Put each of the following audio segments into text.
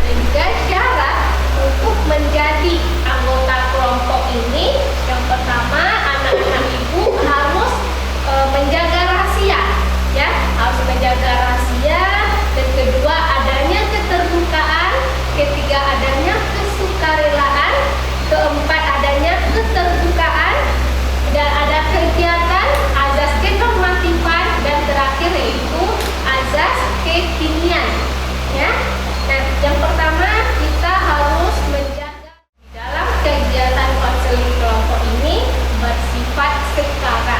Dan juga syarat untuk menjadi anggota kelompok ini, yang pertama anak-anak ibu harus menjaga rahasia, ya, harus menjaga rahasia. Dan kedua adanya keterbukaan, ketiga adanya kesukarelaan, keempat adanya keterbukaan, dan ada kegiatan azas kenormatifan, dan terakhir yaitu azas kekinian, ya. Nah, yang pertama kita harus menjaga dalam kegiatan konseling kelompok ini bersifat setara,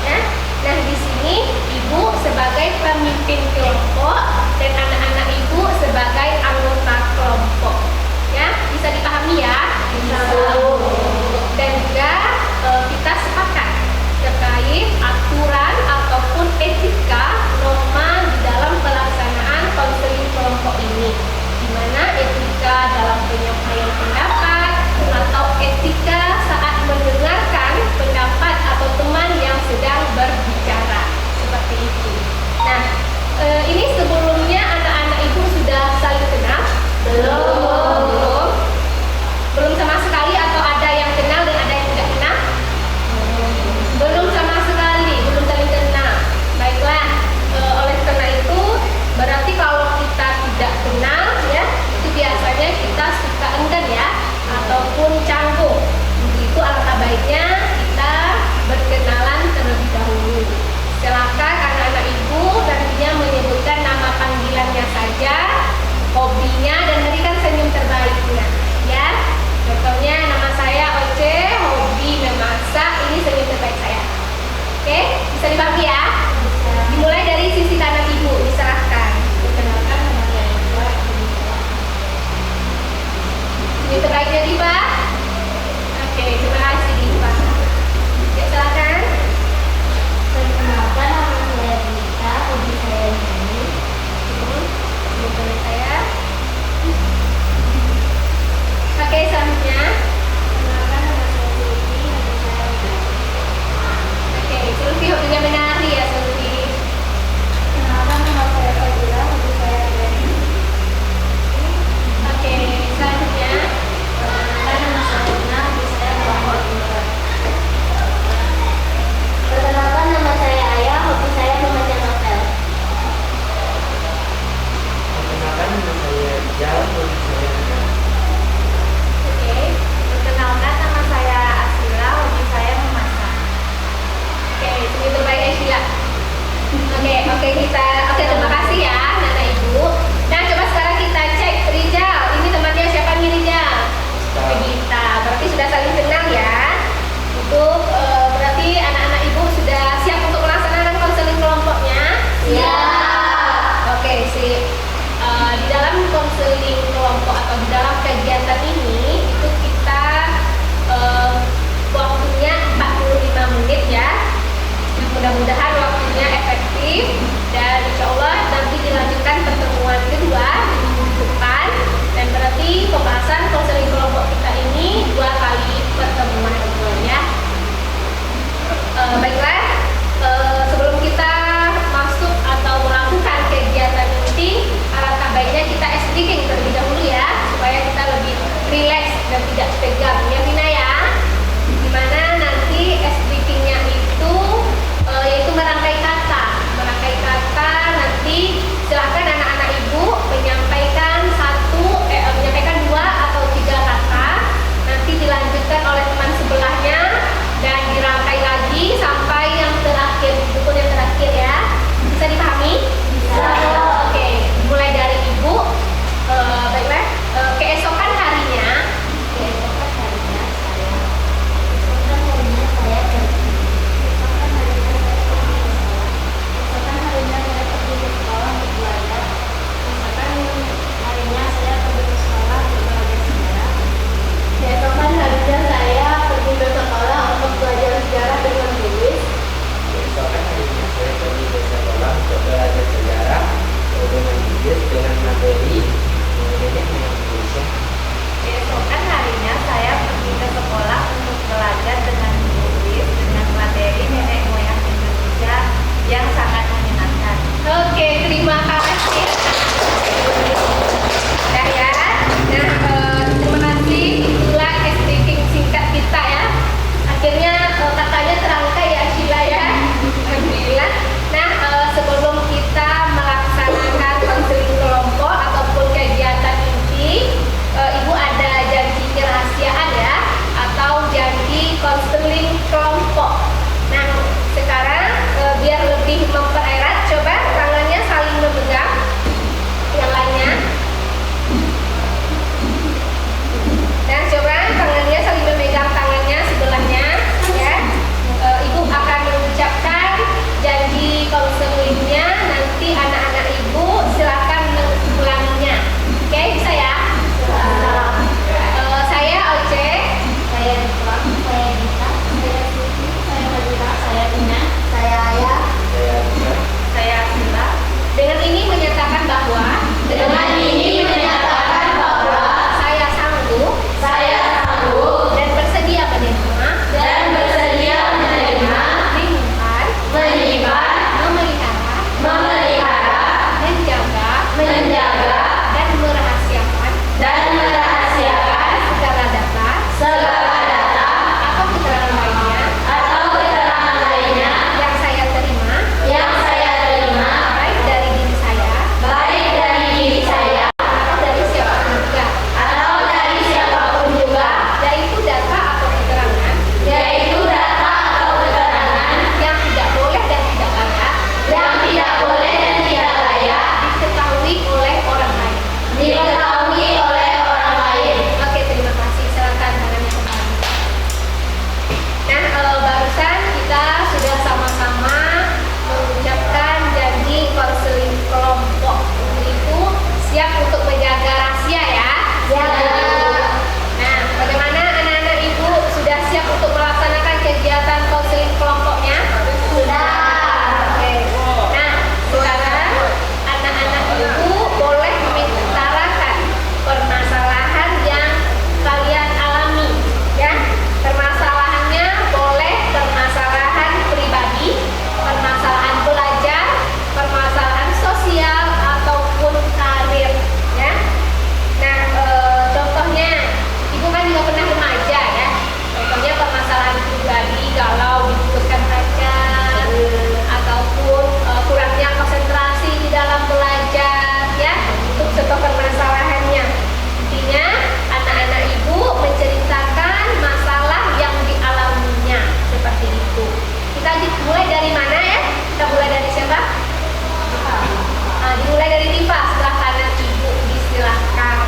ya. Nah, di sini ibu sebagai pemimpin kelompok dan anak-anak ibu sebagai anggota kelompok, ya. Bisa dipahami ya? Bisa. Dan juga kita sepakat terkait aturan ataupun etika norma di dalam pelaksanaan konseling kelompok ini, di mana etika dalam penyampaian pendapat atau etika saat mendengarkan pendapat atau teman yang sedang berbicara, seperti itu. Nah, ini sebelumnya anak-anak ibu sudah saling kenal? Belum. Belum sama sekali, atau ada yang kenal dan ada yang tidak kenal? Belum sama sekali, belum saling kenal. Baiklah, oleh karena itu berarti kalau kita tidak kenal, ya, itu biasanya kita suka enggan, ya, ataupun canggung. Itu alangkah baiknya kita berkenalan terlebih dahulu. Silakan anak-anak ibu nantinya menyebutkan nama panggilannya saja, hobinya, dan berikan senyum terbaiknya, ya. Contohnya nama saya Oce, hobi memasak, ini senyum terbaik saya. Oke, bisa dipahami ya? Bisa. Dimulai dari sisi kanan ibu, diserahkan. Perkenalkan nama saya Diva. Senyum terbaiknya Diva. Oke, terima kasih Diva. Ya, silakan. Perkenalkan nama saya Dita, hobi saya nyanyi. Senyum terbaik saya. Oke, selanjutnya. Perkenalkan nama saya Lutfi, hobi saya menari. Oke, Sulfi hobinya menari ya, Sulfi. Perkenalkan nama saya Fadila, hobi saya nyanyi. Oke, selanjutnya. Perkenalkan nama saya Luna, hobi saya melawat ular. Perkenalkan nama saya Ayah, hobi saya membaca novel. Perkenalkan nama saya Rijal, hobi saya menari. Oke, Perkenalkan nama saya Asila, hobi saya memasak. oke, senyum terbaik Sheila. Oke, terima kasih ya, Nana Ibu. Nah, coba sekarang kita cek Rijal. Ini temannya siapa nih Rijal? Gita. Berarti sudah saling kenal ya. Untuk berarti anak-anak ibu sudah siap untuk melaksanakan konseling kelompoknya? Iya. Oke, sip. Di dalam konseling kelompok atau di dalam kegiatan ini itu kita waktunya 45 menit ya. Mudah-mudahan waktunya efektif dan insya Allah nanti dari mana ya? Kita mulai dari siapa? Nah, dimulai dari Diva, sebelah kanan ibu, disilahkan.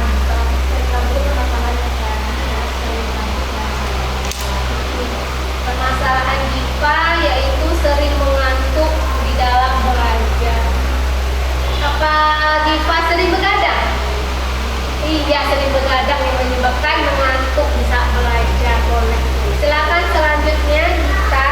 Permasalahan Diva yaitu sering mengantuk di dalam belajar. Apa Diva sering begadang? Iya, sering begadang yang menyebabkan mengantuk di saat belajar. Boleh. Silakan selanjutnya kita.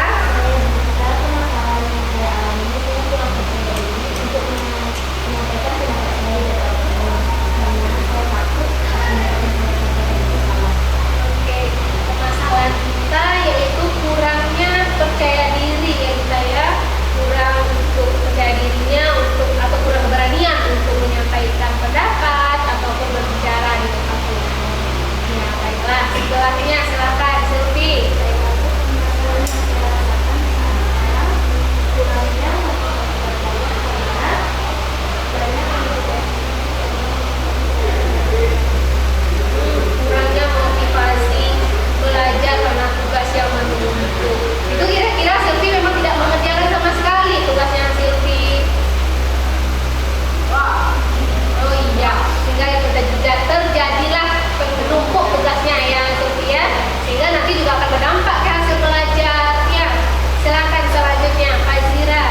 Oke, permasalahan kita yaitu kurangnya percaya diri ya kita ya, kurang untuk percaya dirinya untuk atau kurang keberanian untuk menyampaikan pendapat ataupun berbicara di depan umum. Ya, baiklah, sebelahnya silakan Silvi. Kurangnya motivasi belajar karena tugas yang menumpuk. Itu kira-kira Silvi memang tidak mengerjakan sama sekali tugasnya Silvi. Oh iya, sehingga terjadilah menumpuk tugasnya ya Silvi ya, sehingga nanti juga akan berdampak ke hasil belajarnya. Silakan selanjutnya Fazira.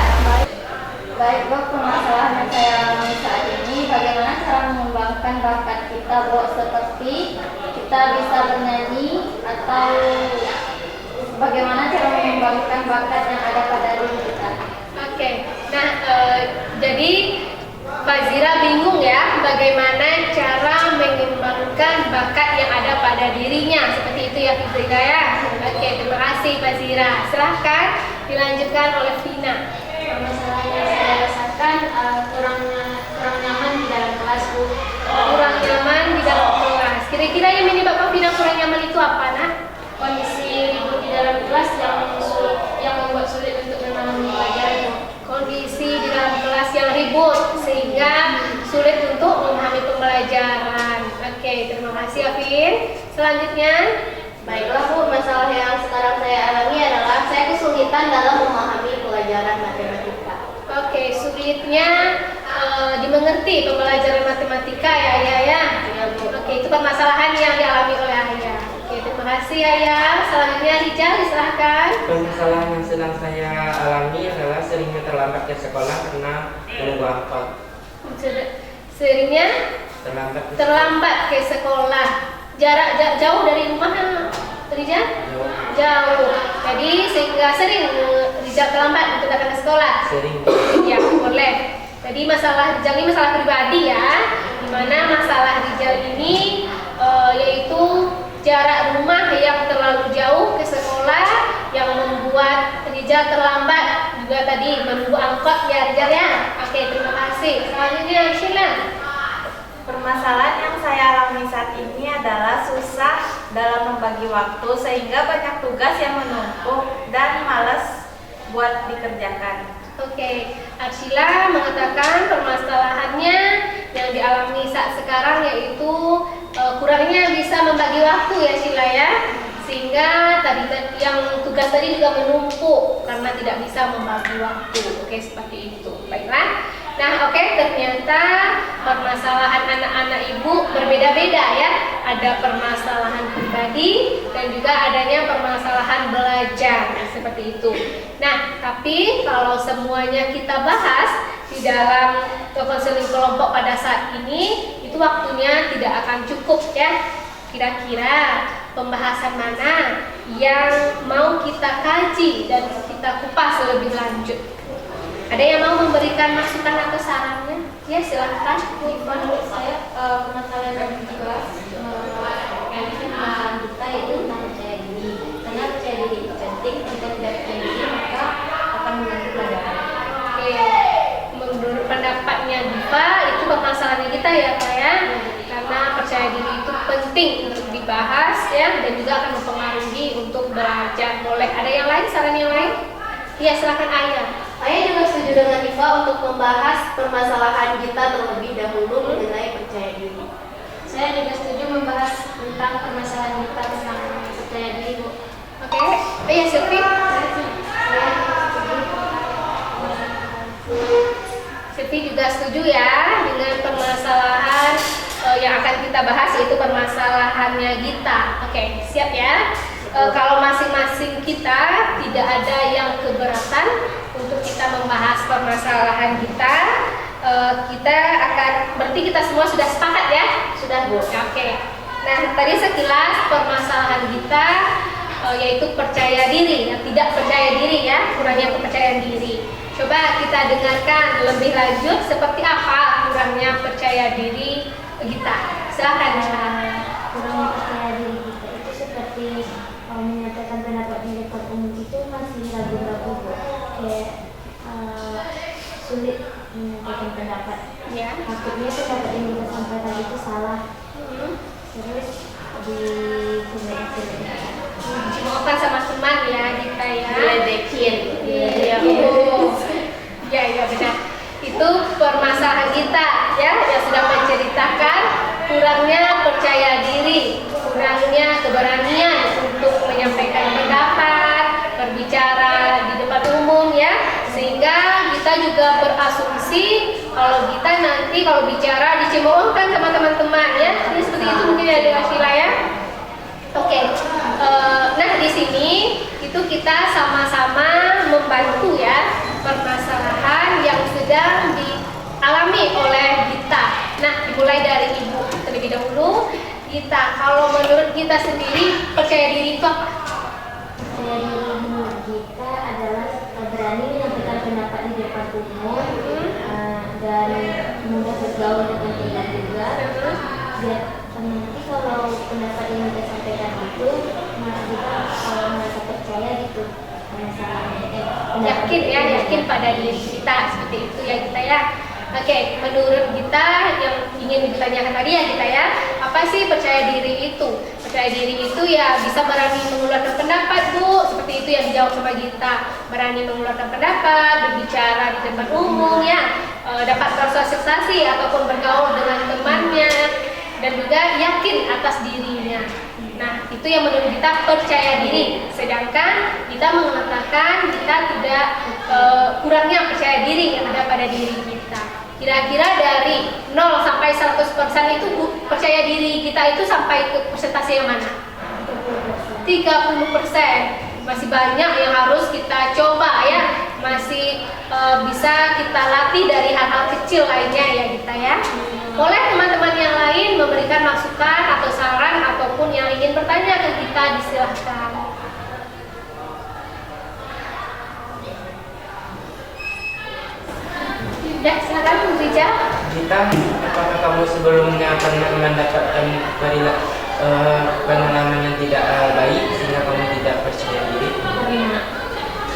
Baik, Dok, permasalahan yang saya alami saat ini bagaimana cara mengembangkan bakat kita, Bu, seperti kita bisa bernyanyi atau bagaimana cara mengembangkan bakat yang ada pada diri kita. Oke, nah jadi Fazira bingung ya bagaimana cara mengembangkan bakat yang ada pada dirinya, seperti itu ya Fazira ya. Oke, terima kasih Fazira. Silahkan dilanjutkan oleh Vina. Permasalahan yang saya rasakan kurang nyaman di dalam kelas, Bu. Kurang nyaman di dalam kelas. Kira-kira yang menyebabkan Vina kurang nyaman itu apa, Nak? Kondisi ribut di dalam kelas yang membuat sulit untuk memahami pelajaran. Kondisi di dalam kelas yang ribut sehingga sulit untuk memahami pembelajaran. Oke, terima kasih Afin. Selanjutnya, Baiklah, Bu, masalah yang sekarang saya alami adalah saya kesulitan dalam memahami pelajaran matematika. oke, sulitnya dimengerti pembelajaran matematika ya Ayah ya. Oke, itu permasalahan yang dialami oleh Ayah. Oke, terima kasih Ayah. Selanjutnya Rijal, disilahkan. Permasalahan yang sedang saya alami adalah seringnya terlambat ke sekolah karena menunggu angkot. Seringnya Terlambat terlambat ke sekolah. Jarak jauh dari rumah Rijal? Jauh. Jadi sehingga sering Rijal terlambat untuk datang ke sekolah. sering. Ya, boleh. Jadi masalah Rijal ini masalah pribadi ya. Dimana masalah Rijal ini yaitu jarak rumah yang terlalu jauh ke sekolah yang membuat Rijal terlambat. Juga tadi menunggu angkot ya Rijal ya. Oke, terima kasih. Selanjutnya Sheila. Permasalahan yang saya alami saat ini adalah susah dalam membagi waktu sehingga banyak tugas yang menumpuk dan malas buat dikerjakan. Oke, Arsila mengatakan permasalahannya yang dialami saat sekarang yaitu kurangnya bisa membagi waktu ya Sheila ya, sehingga tadi yang tugas tadi juga menumpuk karena tidak bisa membagi waktu. Oke, seperti itu. Baiklah. Nah, oke, ternyata permasalahan anak-anak ibu berbeda-beda ya. Ada permasalahan pribadi dan juga adanya permasalahan belajar seperti itu. Nah, tapi kalau semuanya kita bahas di dalam konseling kelompok pada saat ini, itu waktunya tidak akan cukup ya. Kira-kira pembahasan mana yang mau kita kaji dan kita kupas lebih lanjut? Ada yang mau memberikan masukan atau sarannya? Ya, silahkan. Menurut saya permasalahan yang jelas permasalahan kita itu tentang percaya diri. Karena percaya diri itu penting. Jika tidak percaya diri maka akan mengganggu pelajaran. Oke, menurut pendapatnya Diva itu permasalahan kita ya Pak ya, karena percaya diri itu penting untuk dibahas ya dan juga akan mempengaruhi untuk belajar. Boleh. Ada yang lain? Saran yang lain? Ya, silakan Ayah. Saya juga setuju dengan Diva untuk membahas permasalahan kita terlebih dahulu mengenai percaya diri. Saya juga setuju membahas tentang permasalahan kita tentang percaya diri, Bu. Oke, ya Silvi. Saya setuju sudah setuju ya dengan permasalahan yang akan kita bahas, yaitu permasalahannya Gita. Oke, siap ya? Kalau masing-masing kita tidak ada yang keberatan untuk kita membahas permasalahan kita, kita akan, berarti kita semua sudah sepakat ya? Sudah, Bu? Oke. Nah, tadi sekilas permasalahan kita yaitu percaya diri, tidak percaya diri ya, kurangnya kepercayaan diri. Coba kita dengarkan lebih lanjut seperti apa kurangnya percaya diri kita. Silakan. Kurangnya percaya diri kita itu seperti menyatakan pendapat di depan umum itu masih ragu-ragu, Bu. Kayak sulit menyampaikan pendapat. Ya. Takutnya pendapat yang kita sampaikan itu salah. Terus Dicemoohkan sama teman ya kita ya. Diledekin. Iya. Ya benar. Itu permasalahan kita ya, yang sudah menceritakan kurangnya percaya diri, kurangnya keberanian untuk menyampaikan pendapat, berbicara di depan umum ya, sehingga kita juga berasumsi kalau kita nanti kalau bicara dicemoohkan sama teman-teman ya. Ini seperti itu mungkin ya Dewa Sheila ya. Oke. Nah di sini itu kita sama-sama membantu ya permasalahan yang sedang dialami oleh Gita. Nah dimulai dari Ibu terlebih dahulu. Gita, kalau menurut kita sendiri percaya diri itu apa? percaya diri menurut kita adalah berani menyampaikan pendapat di depan umum dan mudah bergaul dengan teman juga. Biar nanti kalau pendapat yang kita sampaikan itu kita merasa percaya gitu. Yakin pada diri kita, seperti itu ya kita ya. Oke, menurut kita yang ingin ditanyakan tadi ya kita ya, apa sih percaya diri itu? Percaya diri itu ya bisa berani mengeluarkan pendapat, Bu, seperti itu yang dijawab sama Gita. Berani mengeluarkan pendapat, berbicara di depan umum ya, dapat bersosialisasi ataupun bergaul dengan temannya, dan juga yakin atas dirinya. Nah, itu yang menurut kita percaya diri. Sedangkan kita mengatakan kita tidak kurangnya percaya diri yang ada pada diri kita. Kira-kira dari 0 sampai 100% itu percaya diri kita itu sampai ke persentase yang mana? 30%. Masih banyak yang harus kita coba ya. Masih bisa kita latih dari hal-hal kecil lainnya ya kita ya. Boleh teman-teman yang lain memberikan masukan atau saran ataupun yang ingin bertanya ke kita, disilahkan. Ya, silakan Bu Rija. Gita, apakah kamu sebelumnya pernah mendapatkan pengalaman yang tidak baik sehingga kamu tidak percaya diri? Karena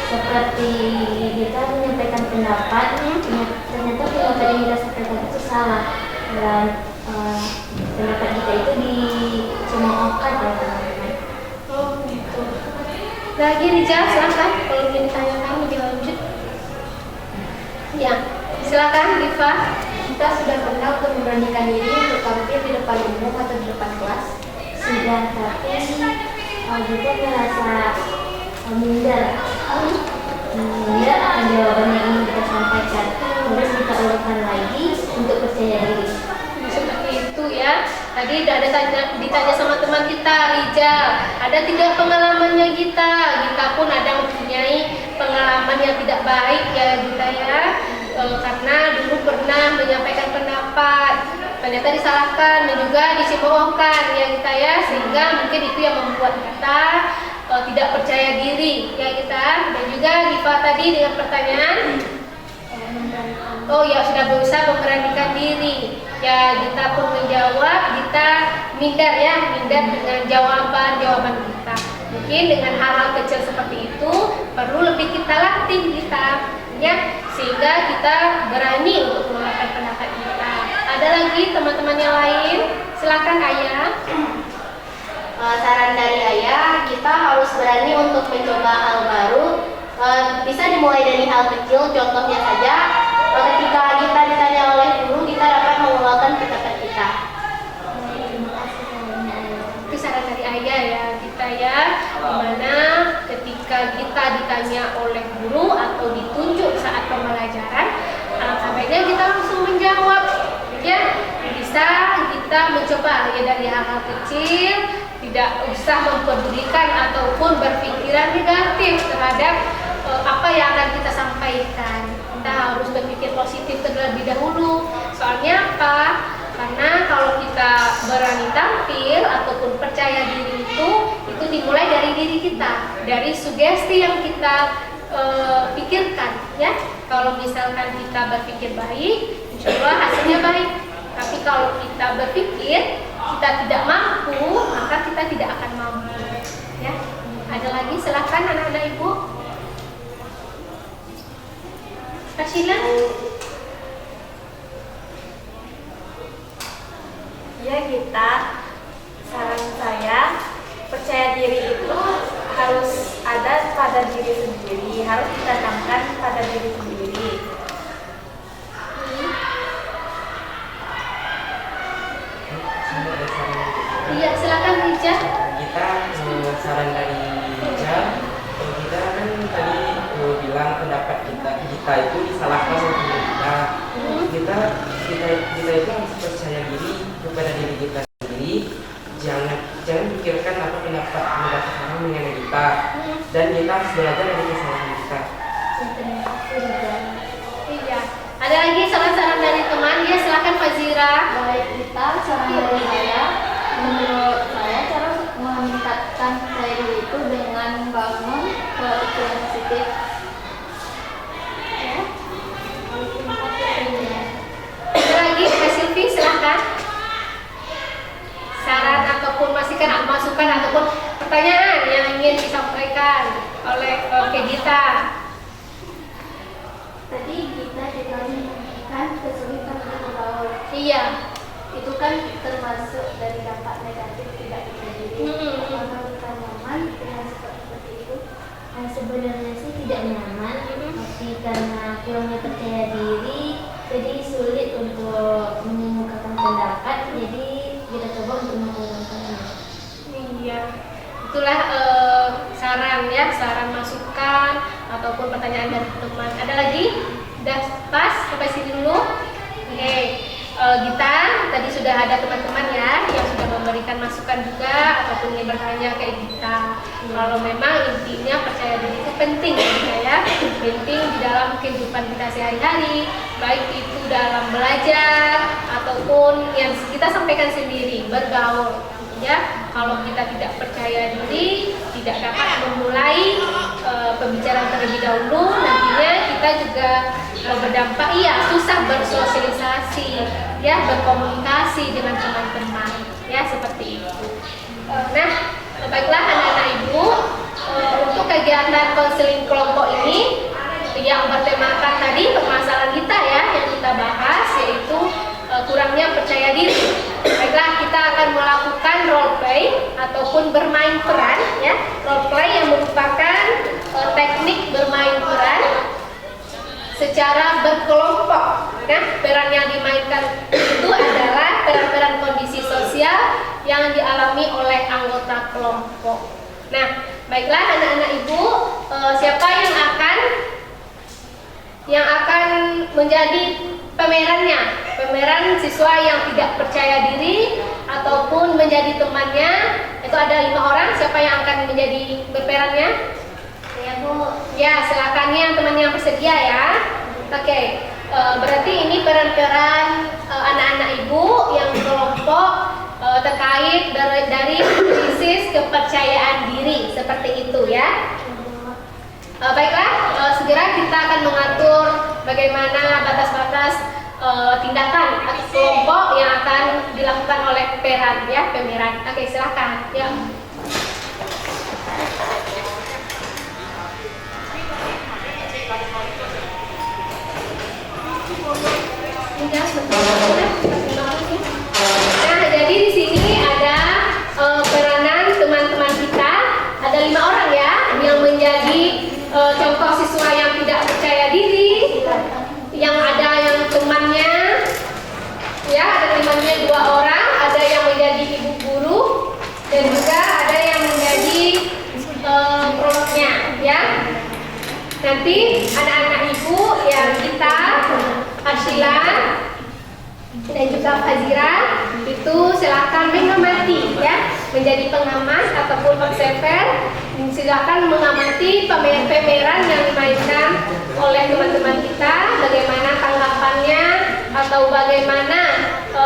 seperti kita menyampaikan pendapat, ternyata pendapat yang kita sampaikan itu salah dan pendapat kita itu dicemoohkan oleh teman-teman. Oh gitu. Lagi Rija, silakan kalau ingin ditanyakan lebih lanjut. Ya, silakan Diva. Kita sudah pernah untuk memberanikan diri untuk tampil di depan umum atau di depan kelas. Sudah, tapi kita merasa minder akan jawaban yang ingin kita sampaikan. Terus kita ulangkan lagi untuk percaya diri. Seperti itu ya. Tadi ada ditanya sama teman kita Rija, ada tidak pengalamannya Gita? Gita pun ada mempunyai pengalaman yang tidak baik ya Gita ya. Karena dulu pernah menyampaikan pendapat, ternyata disalahkan dan juga dicemoohkan ya Gita ya, sehingga mungkin itu yang membuat kita tidak percaya diri ya kita. Dan juga Diva tadi dengan pertanyaan, oh ya sudah berusaha memberanikan diri ya. Kita pun menjawab, kita minder ya, minder dengan jawaban kita. Mungkin dengan hal-hal kecil seperti itu perlu lebih kita latih kita ya, sehingga kita berani untuk mengeluarkan pendapat kita. Ada lagi teman-teman yang lain? Silakan Ayah. Saran dari Ayah, kita harus berani untuk mencoba hal baru. Bisa dimulai dari hal kecil, contohnya saja ketika kita ditanya oleh guru, kita dapat mengeluarkan pendapat kita. Itu saran dari Ayah ya kita ya, dimana ketika kita ditanya oleh guru atau ditunjuk saat pembelajaran, alangkah baiknya kita langsung coba ya dari hal-hal kecil, tidak usah mempedulikan ataupun berpikiran negatif terhadap apa yang akan kita sampaikan. Kita harus berpikir positif terlebih dahulu. Soalnya apa? Karena kalau kita berani tampil ataupun percaya diri itu dimulai dari diri kita, dari sugesti yang kita pikirkan, ya. Kalau misalkan kita berpikir baik, insya Allah hasilnya baik. Tapi kalau kita berpikir kita tidak mampu, maka kita tidak akan mampu, ya. Ada lagi, silakan anak-anak ibu. Kasilah. Ya kita, saran saya, percaya diri itu harus ada pada diri sendiri, harus ditanamkan pada diri sendiri. Iya, silakan Rija. Kita saran dari Rija, kita kan tadi bilang pendapat kita itu disalahkan oleh teman kita. Kita itu harus percaya diri kepada diri kita sendiri. Jangan pikirkan apa pendapat orang mengenai kita, dan kita harus belajar dari kesalahan kita. Iya. Ada lagi saran-saran dari teman? Ya, silakan Fazira. Baik, kita saran dari saya, menurut saya cara meningkatkan percaya diri itu dengan membangun pola pikir yang positif. Ya. Ada lagi, Kak Silvi, silakan. Saran ataupun masukan ataupun pertanyaan yang ingin disampaikan oleh Gita. Tadi kita juga menemukan kesulitan untuk bergaul. Iya. Itu kan termasuk dari dampak negatif tidak percaya diri. Apakah kita nyaman dengan seperti itu? Sebenarnya sih tidak nyaman, tapi karena kurangnya percaya diri, jadi sulit untuk mengemukakan pendapat. Jadi kita coba untuk mengurangkannya. Iya. Itulah saran masukan ataupun pertanyaan dari teman. Ada lagi? Udah pas sampai sini dulu. Oke. Gita, tadi sudah ada teman-teman ya yang sudah memberikan masukan juga ataupun ingin bertanya ke Gita. Kalau memang intinya percaya diri itu penting ya, penting di dalam kehidupan kita sehari-hari, baik itu dalam belajar ataupun yang kita sampaikan sendiri, bergaul. Ya, kalau kita tidak percaya diri, tidak dapat memulai pembicaraan terlebih dahulu, nantinya kita juga berdampak susah bersosialisasi, ya, berkomunikasi dengan teman-teman, ya, seperti itu. Nah, baiklah anak-anak ibu, untuk kegiatan konseling kelompok ini yang bertemakan tadi permasalahan kita ya yang kita bahas, yaitu kurangnya percaya diri. Baiklah, kita akan melakukan role play ataupun bermain peran ya. Role play yang merupakan teknik bermain peran secara berkelompok. Nah, peran yang dimainkan itu adalah peran-peran kondisi sosial yang dialami oleh anggota kelompok. Nah, baiklah anak-anak ibu, siapa yang akan menjadi pemerannya? Pemeran siswa yang tidak percaya diri ataupun menjadi temannya. Itu ada 5 orang. Siapa yang akan menjadi berperannya? Ya Bu. Ya, silakan ya teman yang bersedia ya. Oke, berarti ini peran-peran anak-anak ibu yang kelompok terkait dari krisis kepercayaan diri seperti itu ya. Baiklah, segera kita akan mengatur bagaimana batas-batas tindakan atau kelompok yang akan dilakukan oleh pemeran. Oke, silakan. Ya. Nah, jadi di sini ada peranan teman-teman kita. Ada 5 orang ya yang menjadi contoh siswa yang tidak percaya diri. Yang ada yang temannya, ya ada temannya 2 orang. Ada yang menjadi ibu guru dan juga ada yang menjadi promnya, ya. Nanti anak-anak ibu yang kita Ashila dan juga Fazira itu itu silakan mengamati ya, menjadi pengamat ataupun observer. Silakan mengamati pameran-pameran yang dimainkan oleh teman-teman kita, bagaimana tanggapannya atau bagaimana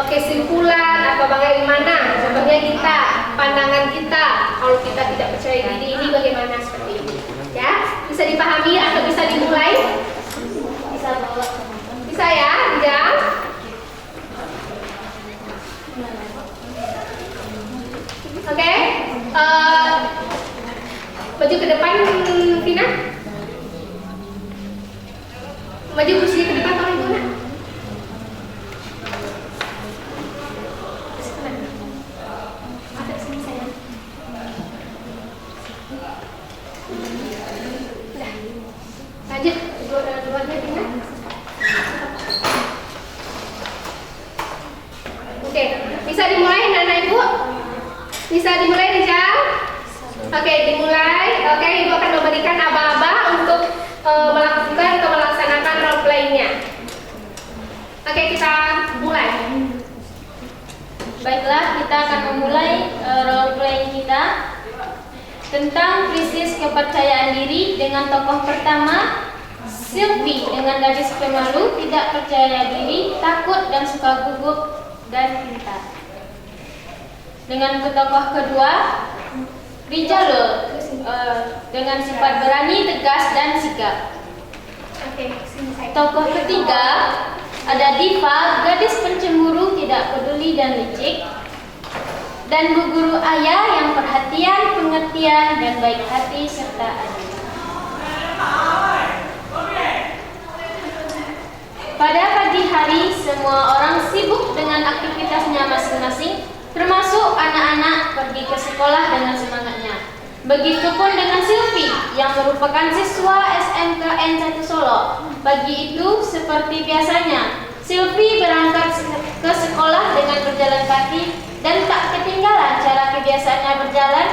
kesimpulan atau bagaimana contohnya kita, pandangan kita kalau kita tidak percaya diri ini bagaimana seperti ini ya. Bisa dipahami atau bisa dimulai? Bisa ya, Jam? Oke, maju ke depan, Vina. Maju kursi ke depan, tolong Ibu, nak. Ada sini saya. Udah. Lanjut, dua-duanya Vina. Oke, bisa dimulai anak-anak Ibu? Bisa dimulai Rijal? Oke, dimulai. Oke, Ibu akan memberikan aba-aba untuk melakukan atau melaksanakan role play-nya. Oke, kita mulai. Baiklah, kita akan memulai role play kita tentang krisis kepercayaan diri dengan tokoh pertama Sylvie dengan gadis pemalu, tidak percaya diri, takut dan suka gugup dan pintar. Dengan tokoh kedua Rijal dengan sifat berani, tegas dan sigap. Oke, sini saya. Tokoh ketiga ada Diva, gadis pencemburu, tidak peduli dan licik. Dan Bu Guru Ayah yang perhatian, pengertian dan baik hati serta adil. Pada pagi hari semua orang sibuk dengan aktivitasnya masing-masing, termasuk anak-anak pergi ke sekolah dengan semangatnya. Begitupun dengan Sylvie yang merupakan siswa SMKN 1 Solo. Pagi itu seperti biasanya, Sylvie berangkat ke sekolah dengan berjalan kaki dan tak ketinggalan cara kebiasaannya berjalan,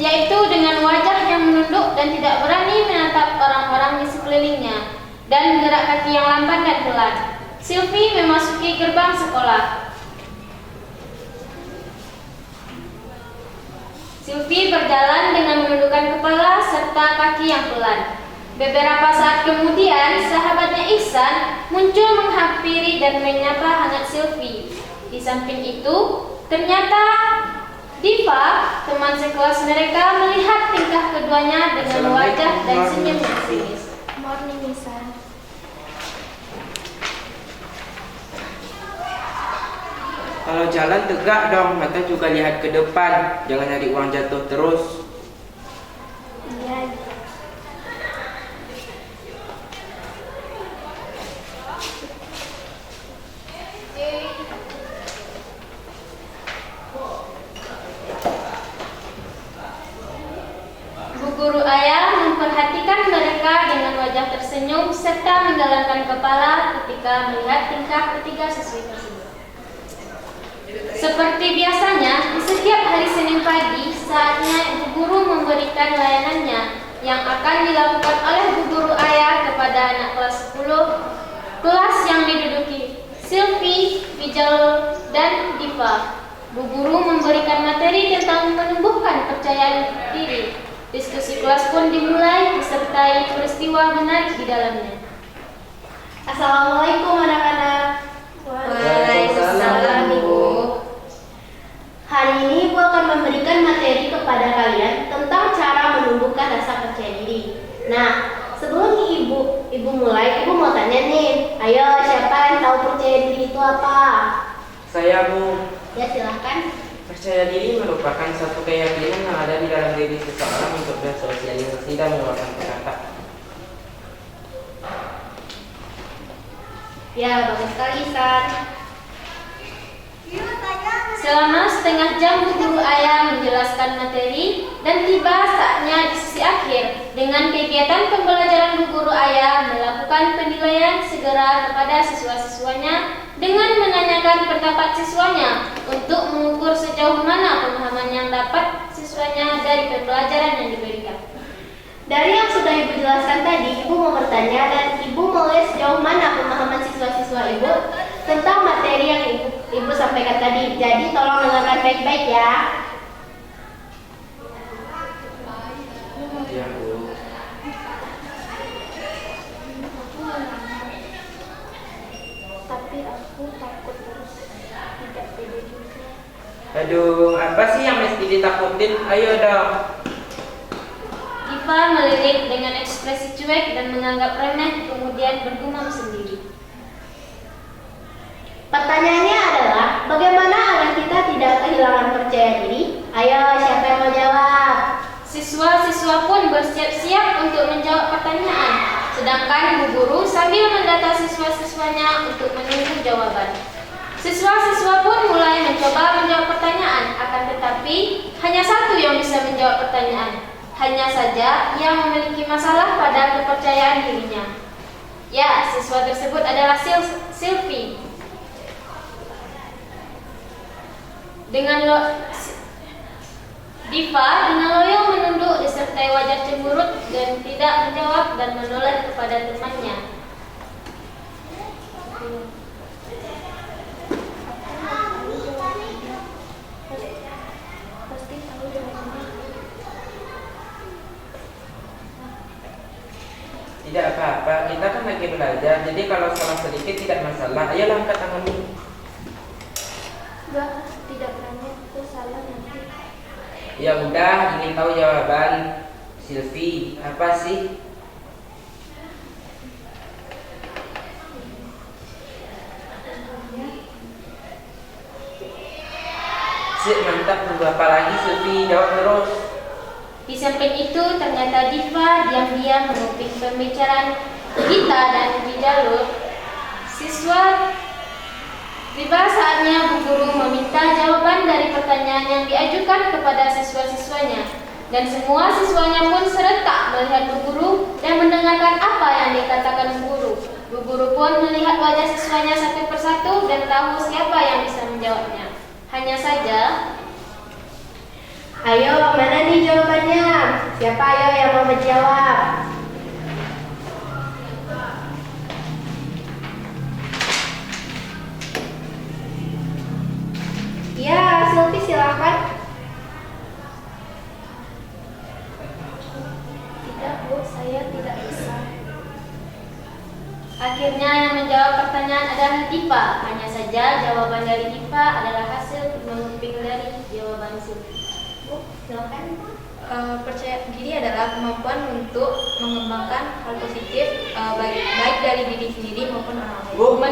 yaitu dengan wajah yang menunduk dan tidak berani menatap orang-orang di sekelilingnya, dan gerak kaki yang lamban dan pelan. Sylvie memasuki gerbang sekolah. Sylvie berjalan dengan menundukkan kepala serta kaki yang pelan. Beberapa saat kemudian, sahabatnya Ihsan muncul menghampiri dan menyapa hangat Sylvie. Di samping itu, ternyata Diva, teman sekelas mereka, melihat tingkah keduanya dengan wajah dan senyum yang sinis. Morning, Ihsan. Kalau jalan tegak dong, mata juga lihat ke depan, jangan nyari uang jatuh terus. Iya. Bu Guru Ayah memperhatikan mereka dengan wajah tersenyum serta menggelengkan kepala ketika melihat tingkah ketiga siswi tersebut. Seperti biasanya, di setiap hari Senin pagi, saatnya Ibu Guru memberikan layanannya yang akan dilakukan oleh Bu Guru Ayah kepada anak kelas 10, kelas yang diduduki Sylvie, Rijal, dan Diva. Bu Guru memberikan materi tentang menumbuhkan kepercayaan diri. Diskusi kelas pun dimulai disertai peristiwa menarik di dalamnya. Assalamualaikum anak-anak. Waalaikumsalam, Ibu. Hari ini Ibu akan memberikan materi kepada kalian tentang cara menumbuhkan rasa percaya diri. Nah, sebelum Ibu mulai, Ibu mau tanya nih. Ayo, siapa yang tahu percaya diri itu apa? Saya, Bu. Ya, silahkan. Percaya diri merupakan satu keyakinan yang ada di dalam diri seseorang untuk bersosialisasi dan mengeluarkan kata. Ya, bagus sekali, San. Selama setengah jam Bu Guru Ayah menjelaskan materi dan tiba saatnya di sisi akhir. Dengan kegiatan pembelajaran Bu Guru Ayah melakukan penilaian segera kepada siswa-siswanya dengan menanyakan pendapat siswanya untuk mengukur sejauh mana pemahaman yang dapat siswanya dari pembelajaran yang diberikan. Dari yang sudah Ibu jelaskan tadi, Ibu mau bertanya dan Ibu mau lihat sejauh mana pemahaman siswa-siswa Ibu tentang materi yang Ibu sampaikan tadi. Jadi tolong baik-baik ya. Iya, Bu. Tapi aku takut terus tidak pede juga. Aduh, apa sih yang mesti ditakutin? Ayo dong. Diva melirik dengan ekspresi cuek dan menganggap remeh, kemudian bergumam sendiri. Pertanyaannya adalah, bagaimana agar kita tidak kehilangan percaya diri? Ayo, siapa yang mau jawab? Siswa-siswa pun bersiap-siap untuk menjawab pertanyaan, sedangkan Bu Guru sambil mendata siswa-siswanya untuk menunggu jawaban. Siswa-siswa pun mulai mencoba menjawab pertanyaan, akan tetapi hanya satu yang bisa menjawab pertanyaan. Hanya saja ia memiliki masalah pada kepercayaan dirinya. Ya, siswa tersebut adalah Sylvie. Diva dengan loyo menunduk disertai wajah cemberut dan tidak menjawab dan menoleh kepada temannya. Tidak apa-apa, kita kan lagi belajar. Jadi kalau salah sedikit tidak masalah. Ayolah, angkat tanganmu. Enggak, tidak berani, itu salah nanti. Ya udah, ingin tahu jawaban Sylvie apa sih? Sip, mantap. Tunggu apa lagi Sylvie? Jawab terus. Di samping itu ternyata Diva diam-diam menguping pembicaraan kita dan di jalur siswa. Tiba saatnya Bu Guru meminta jawaban dari pertanyaan yang diajukan kepada siswa-siswanya, dan semua siswanya pun serentak melihat Bu Guru dan mendengarkan apa yang dikatakan Bu Guru. Bu Guru pun melihat wajah siswanya satu persatu dan tahu siapa yang bisa menjawabnya. Hanya saja, Ayo, mana nih jawabannya? Siapa ayo yang mau menjawab? Ya, Sylvie silakan. tidak Bu, saya tidak bisa. Akhirnya yang menjawab pertanyaan adalah Diva. Hanya saja jawaban dari Diva adalah hasil menguping dari jawaban Sylvie. Bu, silakan. Percaya diri adalah kemampuan untuk mengembangkan hal positif baik dari diri sendiri maupun orang lain. Bu,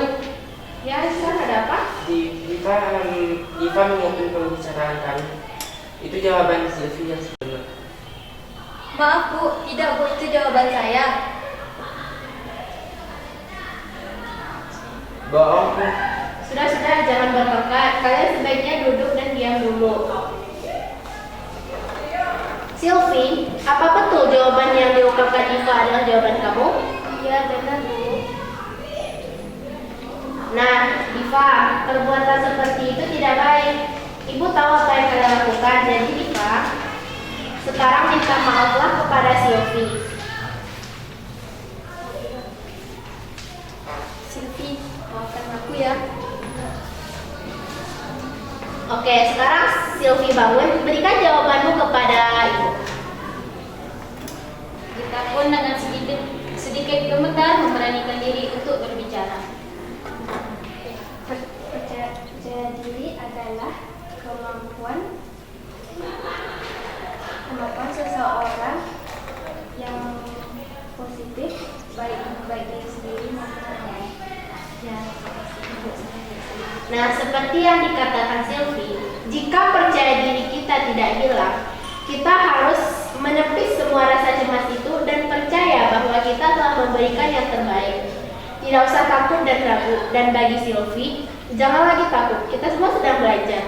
Ya, sekarang ada apa? Diva menguping pembicaraan kami. Itu jawaban Sylvie yang sebenar. Maaf Bu, tidak Bu, itu jawaban saya. Bohong, Bu. Sudah, jangan bertengkar. Kalian sebaiknya duduk dan diam dulu. Sylvie, apa betul jawaban yang diungkapkan Diva adalah jawaban kamu? Iya, benar Bu. Nah, Diva, perbuatan seperti itu tidak baik. Ibu tahu apa yang kalian lakukan. Jadi Diva, sekarang minta maaflah kepada Sylvie. Sylvie, maafkan aku ya. Oke, sekarang Sylvie bangun. Berikan jawabanmu kepada ibu. Kita pun dengan sedikit gemetar memberanikan diri untuk berbicara. Percaya diri adalah kemampuan seseorang yang positif baik diri sendiri maupun orang lain. Ya, Nah, seperti yang dikatakan Sylvie, jika percaya diri kita tidak hilang, kita harus menepis semua rasa cemas itu dan percaya bahwa kita telah memberikan yang terbaik. Tidak usah takut dan ragu. Dan bagi Sylvie, jangan lagi takut. Kita semua sedang belajar.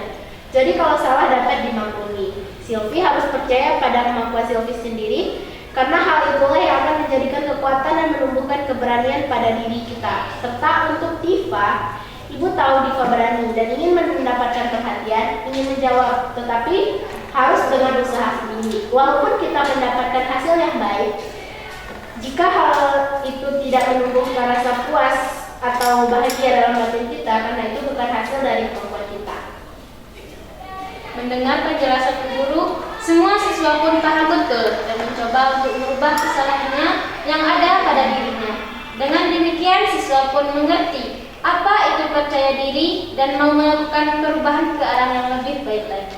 Jadi kalau salah dapat dimaklumi. Sylvie harus percaya pada kemampuan Sylvie sendiri, karena hal itulah yang akan menjadikan kekuatan dan menumbuhkan keberanian pada diri kita. Serta untuk Diva, Ibu tahu Diva berani dan ingin mendapatkan perhatian, ingin menjawab, tetapi harus dengan usaha sendiri. Walaupun kita mendapatkan hasil yang baik, jika hal itu tidak menumbuhkan rasa puas atau bahagia dalam batin kita, karena itu bukan hasil dari kemampuan kita. Mendengar penjelasan guru, semua siswa pun paham betul dan mencoba untuk merubah kesalahannya yang ada pada dirinya. Dengan demikian, siswa pun mengerti apa itu percaya diri dan mau melakukan perubahan ke arah yang lebih baik lagi.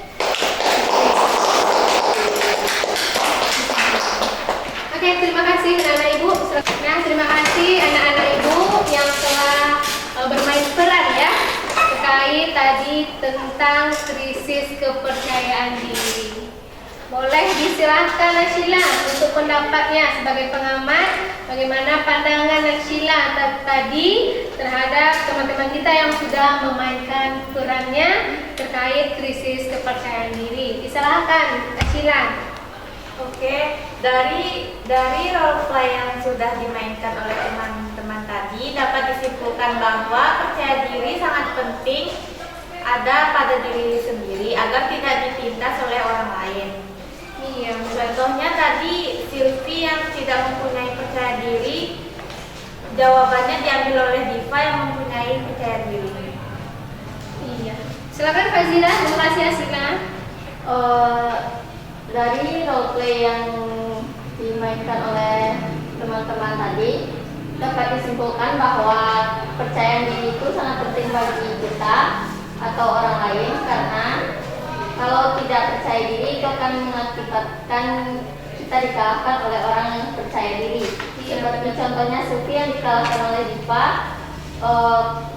Oke, terima kasih anak-anak ibu. Nah, terima kasih anak-anak ibu yang telah bermain peran ya terkait tadi tentang krisis kepercayaan diri. Boleh disilahkan Nasyila untuk pendapatnya sebagai pengamat, bagaimana pandangan Nasyila tadi terhadap teman-teman kita yang sudah memainkan perannya terkait krisis kepercayaan diri. Disilahkan Nasyila. Oke, dari role play yang sudah dimainkan oleh teman-teman tadi dapat disimpulkan bahwa percaya diri sangat penting ada pada diri sendiri agar tidak ditindas oleh orang lain. Iya, Contohnya tadi Silvi yang tidak mempunyai percaya diri, jawabannya diambil oleh Diva yang mempunyai percaya diri. iya. Silakan Fazila, terima kasih Asila. Dari role play yang dimainkan oleh teman-teman tadi dapat disimpulkan bahwa percaya diri itu sangat penting bagi kita atau orang lain, karena kalau tidak percaya diri itu akan mengakibatkan kita dikalahkan oleh orang yang percaya diri. Seperti contohnya Sufi yang dikalahkan oleh Diva,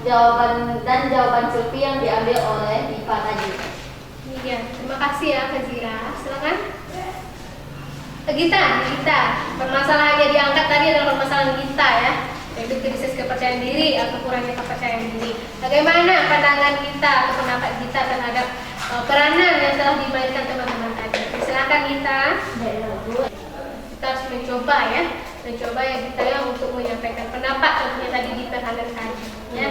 jawaban Sufi yang diambil oleh Diva tadi. Iya, terima kasih ya Fazila. Silakan. Gita, permasalahan yang diangkat tadi adalah permasalahan kita ya, yaitu krisis kepercayaan diri atau kurangnya kepercayaan diri. Bagaimana pandangan kita atau pendapat kita terhadap peranan yang telah dimainkan teman-teman tadi? Silakan Gita. Kita harus mencoba ya Gita ya untuk menyampaikan pendapat tentunya tadi di peranan tadi ya.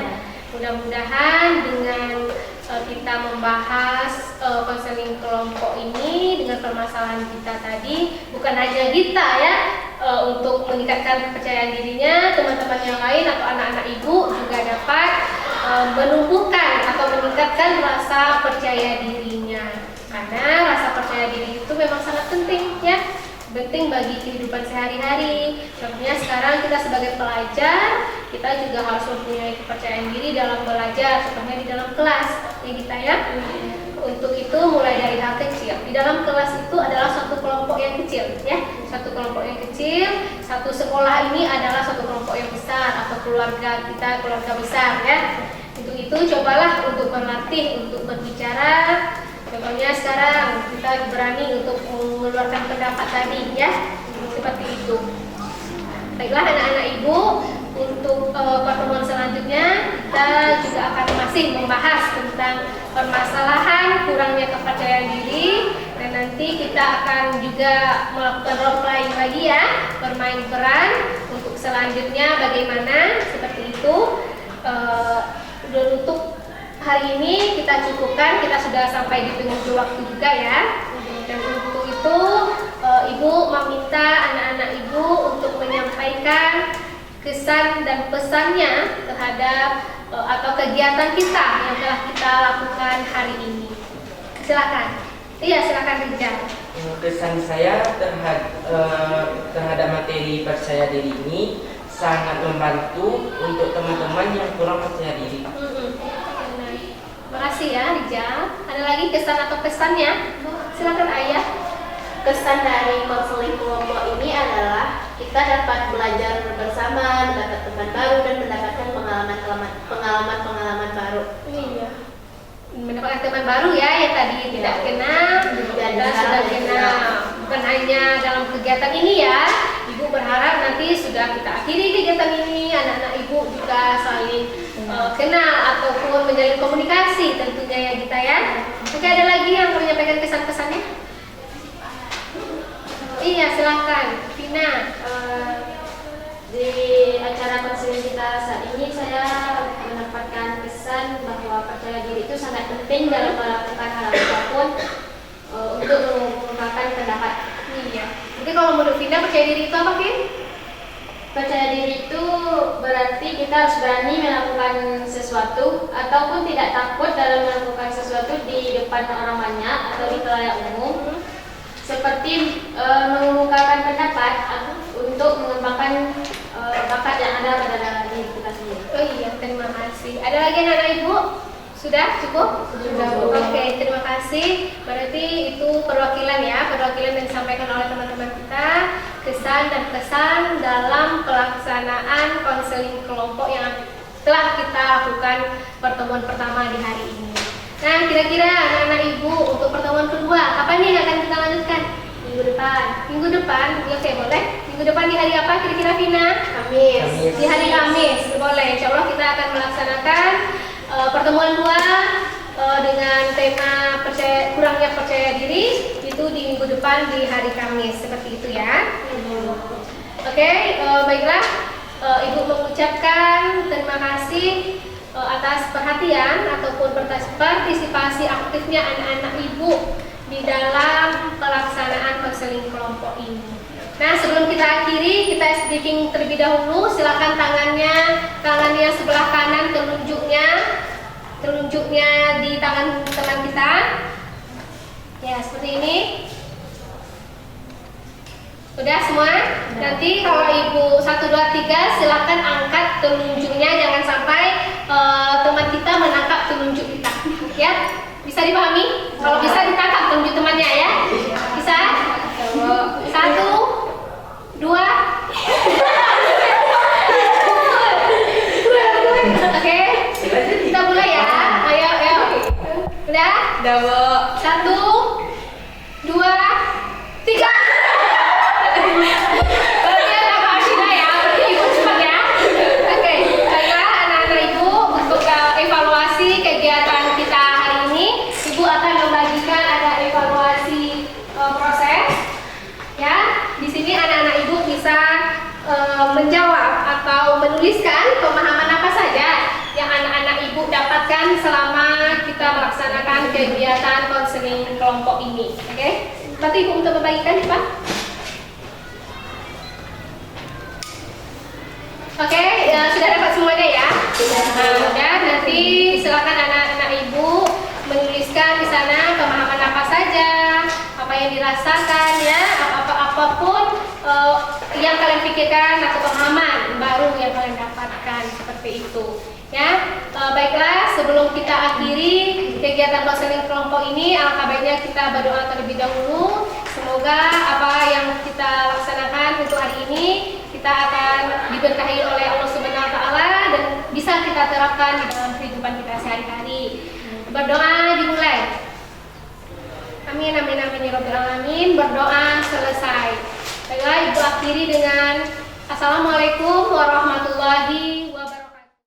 Mudah-mudahan dengan kita membahas konseling kelompok ini dengan permasalahan kita tadi, bukan hanya kita ya untuk meningkatkan kepercayaan dirinya, teman-teman yang lain atau anak-anak ibu juga dapat menumbuhkan atau meningkatkan rasa percaya dirinya, karena rasa percaya diri itu memang sangat penting ya, penting bagi kehidupan sehari-hari. Contohnya sekarang kita sebagai pelajar, kita juga harus mempunyai kepercayaan diri dalam belajar, contohnya di dalam kelas ya kita ya. Untuk itu mulai dari hal kecil. Di dalam kelas itu adalah suatu kelompok yang kecil ya, satu kelompok yang kecil. Satu sekolah ini adalah satu kelompok yang besar atau keluarga kita keluarga besar ya. Untuk itu cobalah untuk berlatih untuk berbicara. Contohnya sekarang kita berani untuk mengeluarkan pendapat tadi ya, seperti itu. Baiklah anak-anak ibu, untuk pertemuan selanjutnya kita juga akan masih membahas tentang permasalahan kurangnya kepercayaan diri, dan nanti kita akan juga melakukan role playing lagi ya, bermain peran. Untuk selanjutnya bagaimana, seperti itu. Untuk hari ini kita cukupkan, kita sudah sampai di penghujung waktu juga ya. Dan untuk itu ibu meminta anak-anak ibu untuk menyampaikan kesan dan pesannya terhadap atau kegiatan kita yang telah kita lakukan hari ini. Silakan. Iya, silakan Rijal. Kesan saya terhadap materi percaya diri ini sangat membantu untuk teman-teman yang kurang percaya diri. Terima kasih ya Rijal. Ada lagi kesan atau pesannya? Silakan Ayah. Kesan dari konseling kelompok ini adalah kita dapat belajar bersama, mendapat teman baru, dan mendapatkan pengalaman baru. Iya. Mendapatkan teman baru ya, yang tadi tidak kenal dan sudah kenal. Bukan hanya dalam kegiatan ini ya. Ibu berharap nanti sudah kita akhiri kegiatan ini, anak-anak ibu juga saling kenal ataupun menjalin komunikasi tentunya ya kita ya. Oke, ada lagi yang mau menyampaikan kesan-pesannya? Iya, silakan, Vina. Di acara konseling kita saat ini saya mendapatkan kesan bahwa percaya diri itu sangat penting dalam melakukan hal apapun untuk mengungkapkan pendapat. Iya. Jadi kalau menurut Vina percaya diri itu apa, Vin? Percaya diri itu berarti kita harus berani melakukan sesuatu ataupun tidak takut dalam melakukan sesuatu di depan orang banyak atau di khalayak umum. Seperti mengungkapkan pendapat untuk mengembangkan bakat yang ada pada dalam diri kita sendiri. Oh iya, terima kasih. Ada lagi anak-anak ibu? Sudah cukup? Sudah. Oke, terima kasih. Berarti itu perwakilan ya, perwakilan yang disampaikan oleh teman-teman kita, kesan dan kesan dalam pelaksanaan konseling kelompok yang telah kita lakukan pertemuan pertama di hari ini. Nah, kira-kira anak-anak ibu untuk pertemuan kedua, kapan nih akan kita lanjutkan? Minggu depan. Minggu depan? Oke, boleh. Minggu depan di hari apa kira-kira Vina? Kamis. Di hari Kamis, boleh. Insya Allah kita akan melaksanakan pertemuan 2 dengan tema kurangnya percaya diri itu di minggu depan di hari Kamis, seperti itu ya. Oke, baiklah. Ibu mengucapkan terima kasih atas perhatian ataupun partisipasi aktifnya anak-anak ibu di dalam pelaksanaan konseling kelompok ini. Nah, sebelum kita akhiri, kita speaking terlebih dahulu. Silakan tangannya sebelah kanan telunjuknya di tangan teman kita. Ya, seperti ini. Udah semua? Nanti kalau ibu 1, 2, 3 silakan angkat telunjuknya, jangan sampai teman kita menangkap telunjuk kita. Ya, bisa dipahami? Kalau bisa ditangkap telunjuk temannya ya. Bisa? 1, 2. Oke, kita mulai ya. Ayo. Udah? Udah, Bu. 1, 2, 3. Oke, Kakak Ashina ya. Berarti ibu cepat ya. Oke, baiklah anak-anak ibu, untuk evaluasi kegiatan kita hari ini, ibu akan membagikan ada evaluasi proses. Ya, di sini anak-anak ibu bisa menjawab atau menuliskan pemahaman apa saja yang anak-anak ibu dapatkan selama kita melaksanakan kegiatan konseling kelompok ini. Oke, nanti ibu untuk membagikan, Pak. Oke, sudah dapat semuanya ya. Nah, nanti silakan anak-anak ibu menuliskan di sana pemahaman apa saja, apa yang dirasakan ya, apapun yang kalian pikirkan atau pemahaman baru yang kalian dapatkan, seperti itu. Ya, baiklah, sebelum kita akhiri kegiatan konseling kelompok ini, alangkah baiknya kita berdoa terlebih dahulu. Semoga apa yang kita laksanakan untuk hari ini kita akan diberkahi oleh Allah Subhanahu wa taala dan bisa kita terapkan di dalam kehidupan kita sehari-hari. Berdoa dimulai. Amin amin amin ya rabbal alamin. Berdoa selesai. Baiklah, ibu akhiri dengan Assalamualaikum warahmatullahi